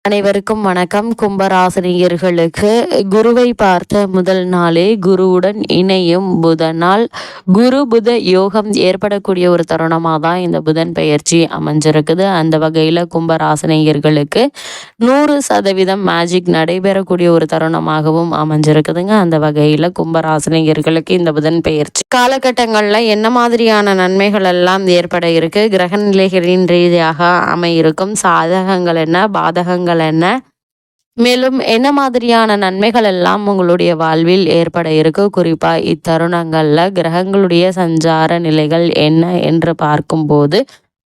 அனைவருக்கும் வணக்கம். கும்பராசினியர்களுக்கு குருவை பார்த்த முதல் நாளே குருவுடன் இணையும் புதனால் குரு புத யோகம் ஏற்படக்கூடிய ஒரு தருணமாக தான் இந்த புதன் பெயர்ச்சி அமைஞ்சிருக்குது. அந்த வகையில் கும்பராசினியர்களுக்கு 100% மேஜிக் நடைபெறக்கூடிய ஒரு தருணமாகவும் அமைஞ்சிருக்குதுங்க. அந்த வகையில் கும்பராசினியர்களுக்கு இந்த புதன் பெயர்ச்சி காலகட்டங்களில் என்ன மாதிரியான நன்மைகள் எல்லாம் ஏற்பட இருக்கு, கிரக நிலைகளின் ரீதியாக அமையிருக்கும் சாதகங்கள் என்ன, பாதகங்கள் என்ன, மேலும் என்ன மாதிரியான நன்மைகள் எல்லாம் உங்களுடைய வாழ்வில் ஏற்பட இருக்கு, குறிப்பா இத்தருணங்கள்ல கிரகங்களுடைய சஞ்சார நிலைகள் என்ன என்று பார்க்கும்போது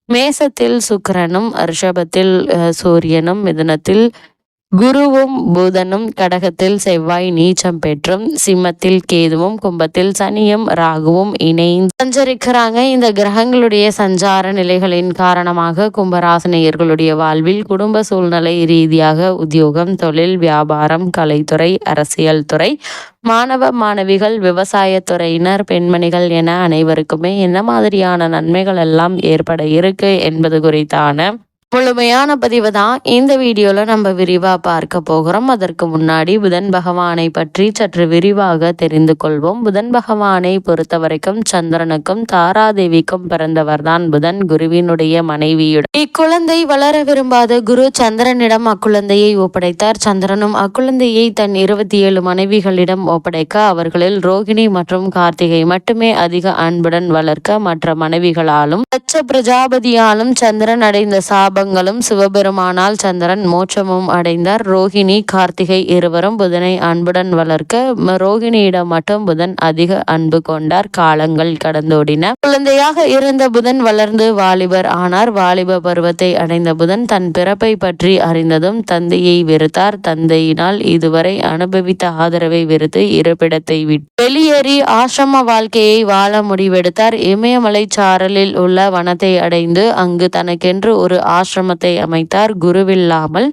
மேசத்தில் சுக்கிரனும், ரிஷபத்தில் சூரியனும், மிதுனத்தில் குருவும் புதனும், கடகத்தில் செவ்வாய் நீச்சம் பெற்றும், சிம்மத்தில் கேதுவும், கும்பத்தில் சனியும் ராகுவும் இணைந்து சஞ்சரிக்கிறாங்க. இந்த கிரகங்களுடைய சஞ்சார நிலைகளின் காரணமாக கும்பராசினியர்களுடைய வாழ்வில் குடும்ப சூழ்நிலை ரீதியாக உத்தியோகம், தொழில், வியாபாரம், கலைத்துறை, அரசியல் துறை, மாணவ மாணவிகள், விவசாயத்துறையினர், பெண்மணிகள் என அனைவருக்குமே என்ன மாதிரியான நன்மைகள் எல்லாம் ஏற்பட இருக்கு என்பது குறித்தான முழுமையான பதிவு தான் இந்த வீடியோவில் நம்ம விரிவாக பார்க்க போகிறோம். அதற்கு முன்னாடி புதன் பகவானை பற்றி சற்று விரிவாக தெரிந்து கொள்வோம். புதன் பகவானை பொறுத்த வரைக்கும் சந்திரனுக்கும் தாராதேவிக்கும் பிறந்தவர் தான் புதன், குருவினுடைய மனைவியுடன். இக்குழந்தை வளர விரும்பாத குரு சந்திரனிடம் அக்குழந்தையை ஒப்படைத்தார். சந்திரனும் அக்குழந்தையை தன் 27 மனைவிகளிடம் ஒப்படைக்க அவர்களில் ரோகிணி மற்றும் கார்த்திகை மட்டுமே அதிக அன்புடன் வளர்க்க மற்ற மனைவிகளாலும் தட்ச பிரஜாபதியாலும் சந்திரன் அடைந்த சாபங்களும் சிவபெருமானால் சந்திரன் மோட்சமும் அடைந்தார். ரோகிணி, கார்த்திகை இருவரும் புதனை அன்புடன் வளர்க்க ரோகிணியிடம் மட்டும் புதன் அதிக அன்பு கொண்டார். காலங்கள் கடந்தோடின. குழந்தையாக இருந்த புதன் வளர்ந்து வாலிபர் ஆனார். வாலிப பருவத்தை அடைந்த புதன் தன் பிறப்பை பற்றி அறிந்ததும் தந்தையை வெறுத்தார். தந்தையினால் இதுவரை அனுபவித்த ஆதரவை வெறுத்து இருப்பிடத்தை விட்டு வெளியேறி ஆசிரம வாழ்க்கையை வாழ முடிவெடுத்தார். இமயமலை சாரலில் உள்ள வனத்தை அடைந்து அங்கு தனக்கென்று ஒரு ஆசிரமத்தை அமைத்தார். குருவில்லாமல்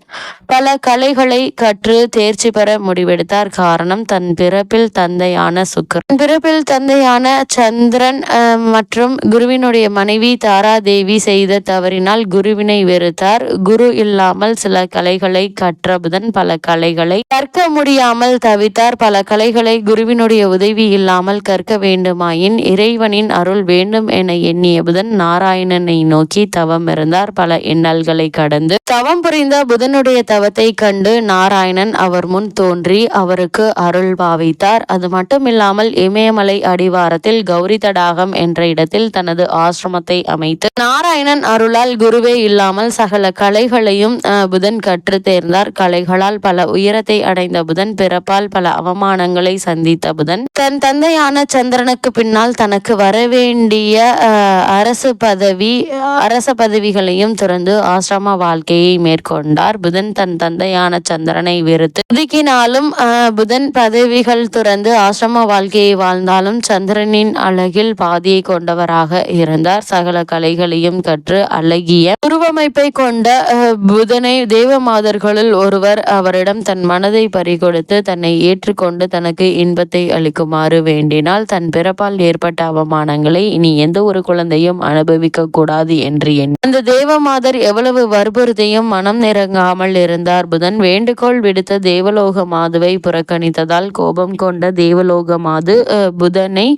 பல கலைகளை கற்று தேர்ச்சி பெற முடிவெடுத்தார். காரணம், தன் பிறப்பில் தந்தையான சுக்கிரன், பிறப்பில் தந்தையான சந்திரன் மற்றும் குருவினுடைய மனைவி தாராதேவி செய்த தவறினால் குருவினை வெறுத்தார். குரு இல்லாமல் சில கலைகளை கற்ற புதன் பல கலைகளை கற்க முடியாமல் தவித்தார். பல கலைகளை குருவினுடைய உதவி இல்லாமல் கற்க வேண்டுமாயின் இறைவனின் அருள் வேண்டும் என எண்ணிய புதன் நாராயணனை நோக்கி தவம் இருந்தார். பல இன்னல்களை கடந்து தவம் புரிந்த புதனுடைய தவத்தை கண்டு நாராயணன் அவர் முன் தோன்றி அவருக்கு அருள் பாவித்தார். அது மட்டுமில்லாமல் இமயமலை அடிவாரத்தில் கௌரி தடாகம் என்ற இடத்தில் தனது ஆசிரமத்தை அமைத்து நாராயணன் அருளால் குருவே இல்லாமல் சகல கலைகளையும் புதன் கற்று தேர்ந்தார். கலைகளால் பல உயரத்தை அடைந்த புதன் பிறப்பால் பல அவமானங்களை சந்தித்த புதன் தன் தந்தையான சந்திரனுக்கு பின்னால் தனக்கு வரவேண்டிய அரச பதவிகளையும் துறந்து ஆசிரம வாழ்க்கையை மேற்கொண்டார். புதன் தன் தந்தையான சந்திரனை வெறுத்து ஒதுக்கினாலும் புதன் பதவிகள் துறந்து ஆசிரம வாழ்க்கையை வாழ்ந்தாலும் சந்திரனின் அழகில் பாதியை கொண்டவராக இருந்தார். சகல கலைகளையும் கற்று அழகிய உருவமைப்பை கொண்ட புதனை தேவமாதர்களுள் ஒருவர் அவரிடம் தன் மனதை பறிகொடுத்து தன்னை ஏற்றுக்கொண்டு தனக்கு இன்பத்தை அளிக்குமாறு வேண்டினால் தன் பிறப்பால் ஏற்பட்ட அவமானங்களை இனி எந்த ஒரு குழந்தையும் அனுபவிக்க கூடாது என்று எண்ணி அந்த தேவமாதர் எவ்வளவு வற்புறுத்தியும் மனம் நிறங்காமல் இருந்தார். புதன் வேண்டுகோள் விடுத்த தேவலோக மாதுவை புறக்கணித்ததால் கோபம் கொண்ட தேவலோக மாது புதனை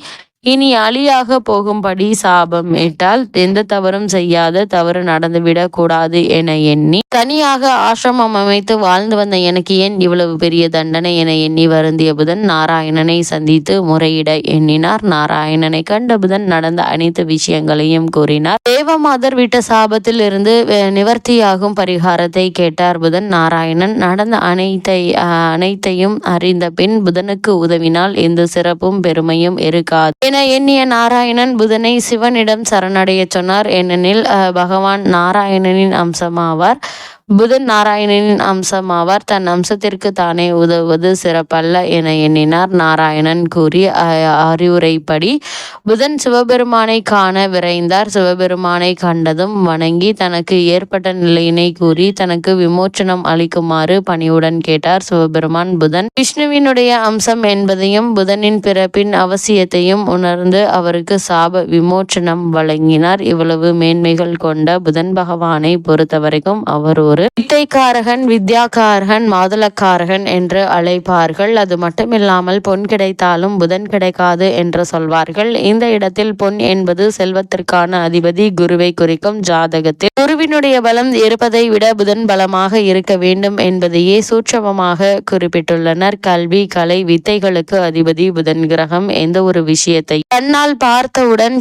இனி அழியாக போகும்படி சாபம் இட்டால் எந்த தவறும் செய்யாத தவறு நடந்துவிடக் கூடாது என எண்ணி தனியாக ஆசிரமம் அமைத்து வாழ்ந்து வந்த எனக்கு ஏன் இவ்வளவு பெரிய தண்டனை என எண்ணி வருந்திய புதன் நாராயணனை சந்தித்து முறையிட எண்ணினார். நாராயணனை கண்ட புதன் நடந்த அனைத்து விஷயங்களையும் கூறினார். தேவமாதர் விட்ட சாபத்தில் இருந்து நிவர்த்தியாகும் பரிகாரத்தை கேட்டார். புதன் நாராயணன் நடந்த அனைத்தையும் அறிந்த பின் புதனுக்கு உதவினால் எந்த சிறப்பும் பெருமையும் இருக்காது என எண்ணிய நாராயணன் புதனை சிவனிடம் சரணடைய சொன்னார். ஏனெனில் பகவான் நாராயணனின் அம்சமாவார். புதன் நாராயணனின் அம்சமாவார். தன் அம்சத்திற்கு தானே உதவுவது சிறப்பல்ல என எண்ணினார். நாராயணன் கூறிய அறிவுரைப்படி புதன் சிவபெருமானை காண விரைந்தார். சிவபெருமானை கண்டதும் வணங்கி தனக்கு ஏற்பட்ட நிலையினை கூறி தனக்கு விமோச்சனம் அளிக்குமாறு பணிவுடன் கேட்டார். சிவபெருமான் புதன் விஷ்ணுவினுடைய அம்சம் என்பதையும் புதனின் பிறப்பின் அவசியத்தையும் உணர்ந்து அவருக்கு சாப விமோச்சனம் வழங்கினார். இவ்வளவு மேன்மைகள் கொண்ட புதன் பகவானை பொறுத்தவரைக்கும் அவர் ஒரு ஒரு வித்தைக்காரகன், வித்யாக்காரகன், மாதுளக்காரகன் என்று அழைப்பார்கள். அது மட்டுமில்லாமல் பொன் கிடைத்தாலும் புதன் கிடைக்காது என்று சொல்வார்கள். இந்த இடத்தில் பொன் என்பது செல்வத்திற்கான அதிபதி, குருவை குறிக்கும். ஜாதகத்தில் குருவினுடைய பலம் இருப்பதை விட புதன் பலமாக இருக்க வேண்டும் என்பதையே சூட்சமமாக குறிப்பிட்டுள்ளனர். கல்வி, கலை, வித்தைகளுக்கு அதிபதி புதன் கிரகம். எந்த ஒரு விஷயத்தை கண்ணால் பார்த்தவுடன்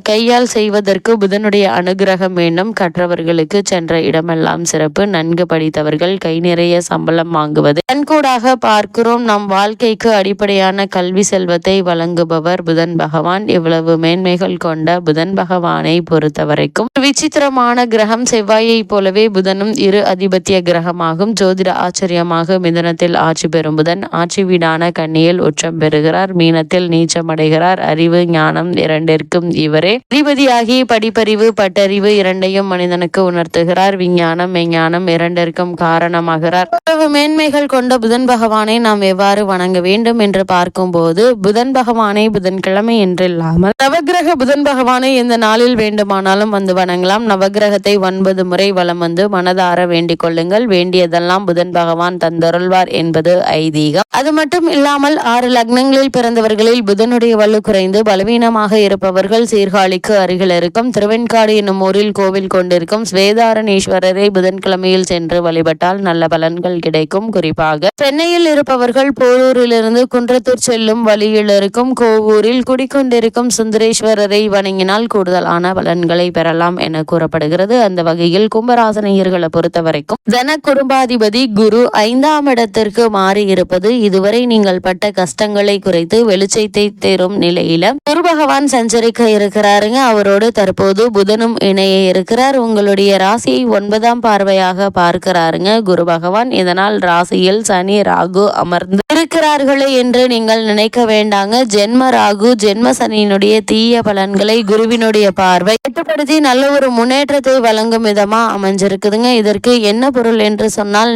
கையால் செய்வதற்கு புதனுடைய அனுகிரகம் வேண்டும். கற்றவர்களுக்கு சென்ற இடமெல்லாம் சிறப்பு. நன்கு படித்தவர்கள் கை நிறைய சம்பளம் வாங்குவது கண்கூடாக பார்க்கிறோம். நம் வாழ்க்கைக்கு அடிப்படையான கல்வி செல்வத்தை வழங்குபவர் புதன் பகவான். இவ்வளவு மேன்மைகள் கொண்ட புதன் பகவானை பொறுத்தவரைக்கும் விசித்திரமான கிரகம். செவ்வாயை போலவே புதனும் இரு அதிபத்திய கிரகமாகும். ஜோதிட ஆச்சரியமாக மிதுனத்தில் ஆட்சி பெறும் புதன் ஆட்சி வீடான கன்னியில் உச்சம் பெறுகிறார். மீனத்தில் நீச்சமடைகிறார். அறிவு, ஞானம் இரண்டிற்கும் இவரே அதிபதியாகி படிப்பறிவு, பட்டறிவு இரண்டையும் மனிதனுக்கு உணர்த்துகிறார். விஞ்ஞானம், மெஞ்ஞானம் இரண்டிற்கும் காரணமாகிறார். இவ்வளவு மேன்மைகள் கொண்ட புதன் பகவானை நாம் எவ்வாறு வணங்க வேண்டும் என்று பார்க்கும்போது, புதன் பகவானை புதன்கிழமை என்றில்லாமல் நவகிரக புதன் பகவானை எந்த நாளில் வேண்டுமானாலும் வந்து வணங்கலாம். நவகிரகத்தை 9 முறை வலம் வந்து மனதார வேண்டிக் கொள்ளுங்கள். வேண்டியதெல்லாம் புதன் பகவான் தந்தருள்வார் என்பது ஐதீகம். அது மட்டும் இல்லாமல் 6 லக்னங்களில் பிறந்தவர்களில் புதனுடைய வலு குறைந்து பலவீனமாக இருப்பவர்கள் சீர்காழிக்கு அருகில் இருக்கும் திருவெண்காடு என்னும் ஊரில் கோவில் கொண்டிருக்கும் ஸ்வேதாரணேஸ்வரரை புதன்கிழமையில் சென்று வழிபட்டால் நல்ல பலன்கள் கிடைக்கும். குறிப்பாக சென்னையில் இருப்பவர்கள் போரூரிலிருந்து குன்றத்தூர் செல்லும் வழியில் இருக்கும் கோவூரில் குடிக்கொண்டிருக்கும் சுந்தரேஸ்வரரை வணங்கினால் கூடுதலான பலன்களை பெறலாம் என கூறப்படுகிறது. அந்த வகையில் கும்பராசனையர்களை பொறுத்தவரைக்கும் தன குடும்பாதிபதி குரு 5ஆம் இடத்திற்கு மாறி இருப்பது இதுவரை நீங்கள் பட்ட கஷ்டங்களை குறைத்து வெளிச்சத்தை தரும் நிலையில குரு பகவான் சஞ்சரிக்க இருக்கிறாருங்க. அவரோடு தற்போது புதனும் இணைய இருக்கிறார். உங்களுடைய ராசியை 9ஆம் பார்வையாக பார்க்கிறாருங்க குரு பகவான். இதனால் ராசியில் சனி, ராகு அமர்ந்து இருக்கிறார்களே என்று நீங்கள் நினைக்க வேண்டாங்க. ஜென்ம ராகு, ஜென்ம சனியினுடைய தீய பலன்களை குருவினுடைய பார்வை கட்டுப்படுத்தி நல்ல ஒரு முன்னேற்றத்தை வழங்கும் விதமா அமைஞ்சிருக்குதுங்க. இதற்கு என்ன பொருள் என்று சொன்னால்,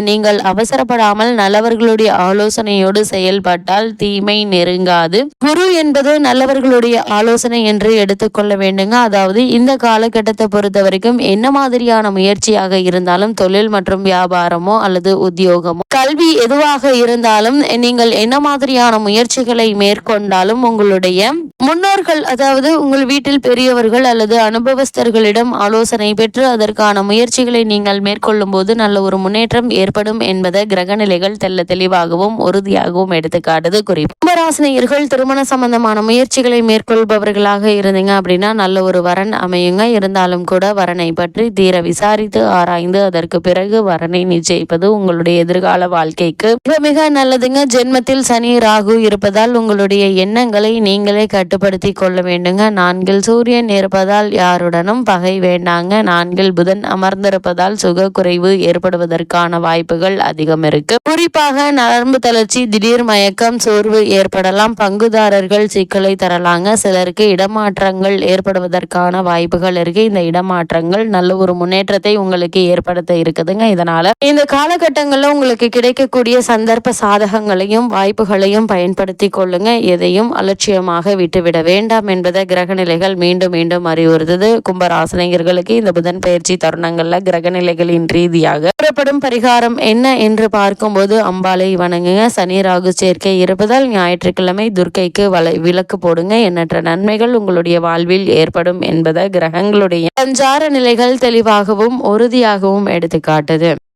நீங்கள் அவசரப்படாமல் நல்லவர்களுடைய ஆலோசனையோடு செயல்பட்டால் தீமை நெருங்காது. குரு என்பது நல்லவர்களுடைய ஆலோசனை என்று எடுத்துக்கொள்ள வேண்டுங்க. அதாவது இந்த காலகட்டத்தை பொறுத்த வரைக்கும் என்ன மாதிரியான முயற்சியாக இருந்தாலும், தொழில் மற்றும் வியாபாரமோ அல்லது உத்தியோகமோ, கல்வி எதுவாக இருந்தாலும், நீங்கள் என்ன மாதிரியான முயற்சிகளை மேற்கொண்டாலும் உங்களுடைய முன்னோர்கள், அதாவது உங்கள் வீட்டில் பெரியவர்கள் அல்லது அனுபவஸ்தர்களிடம் ஆலோசனை பெற்று அதற்கான முயற்சிகளை நீங்கள் மேற்கொள்ளும் போது நல்ல ஒரு முன்னேற்றம் ஏற்படும் என்பதை கிரகநிலைகள் தெல்ல தெளிவாகவும் உறுதியாகவும் எடுத்துக்காட்டுது. குறிப்பு கும்பராசினியர்கள் திருமண சம்பந்தமான முயற்சிகளை மேற்கொள்பவர்களாக இருந்தீங்க அப்படின்னா நல்ல ஒரு வரன் அமையுங்க. இருந்தாலும் கூட வரனை பற்றி தீர விசாரித்து ஆராய்ந்து அதற்கு பிறகு வரனை நிச்சயிப்பது உங்களுடைய எதிர்கால வாழ்க்கைக்கு மிக மிக நல்லதுங்க. ஜென்மத்தில் சனி, ராகு இருப்பதால் உங்களுடைய எண்ணங்களை நீங்களே கட்டுப்படுத்தி கொள்ள வேண்டுங்க. 4 சூரியன் இருப்பதால் யாருடனும் பகை வேண்டாங்க. 4 புதன் அமர்ந்திருப்பதால் சுக குறைவு ஏற்படுவதற்கான வாய்ப்புகள் அதிகம் இருக்கு. குறிப்பாக நரம்பு தளர்ச்சி, திடீர் மயக்கம், சோர்வு ஏற்படலாம். பங்குதாரர்கள் சிக்கலை தரலாங்க. சிலருக்கு இடமாற்றங்கள் ஏற்படுவதற்கான வாய்ப்புகள் இருக்கு. இந்த இடமாற்றங்கள் நல்ல ஒரு முன்னேற்றத்தை உங்களுக்கு ஏற்படுத்த இருக்குதுங்க. இதனால இந்த காலகட்டங்களில் உங்களுக்கு கிடைக்கக்கூடிய சந்தர்ப்ப சாதகங்களையும் வாய்ப்புகளையும் பயன்படுத்தி கொள்ளுங்க. எதையும் அலட்சியமாக விட்டுவிட வேண்டாம் என்பதை கிரகநிலைகள் மீண்டும் மீண்டும் அறிவுறுத்தது. கும்பராசினியர்களுக்கு இந்த புதன் பயிற்சி தருணங்கள்ல கிரகநிலைகளின் ரீதியாக கூறப்படும் பரிகாரம் என்ன என்று பார்க்கும்போது, அம்பாளை வணங்குங்க. சனி, ராகு சேர்க்கை இருப்பதால் ஞாயிற்றுக்கிழமை துர்க்கைக்கு விளக்கு போடுங்க. எண்ணற்ற நன்மைகள் உங்களுடைய வாழ்வில் ஏற்படும் என்பதை கிரகங்களுடைய சஞ்சார நிலைகள் தெளிவாகவும் உறுதியாகவும் எடுத்துக்காட்டுது.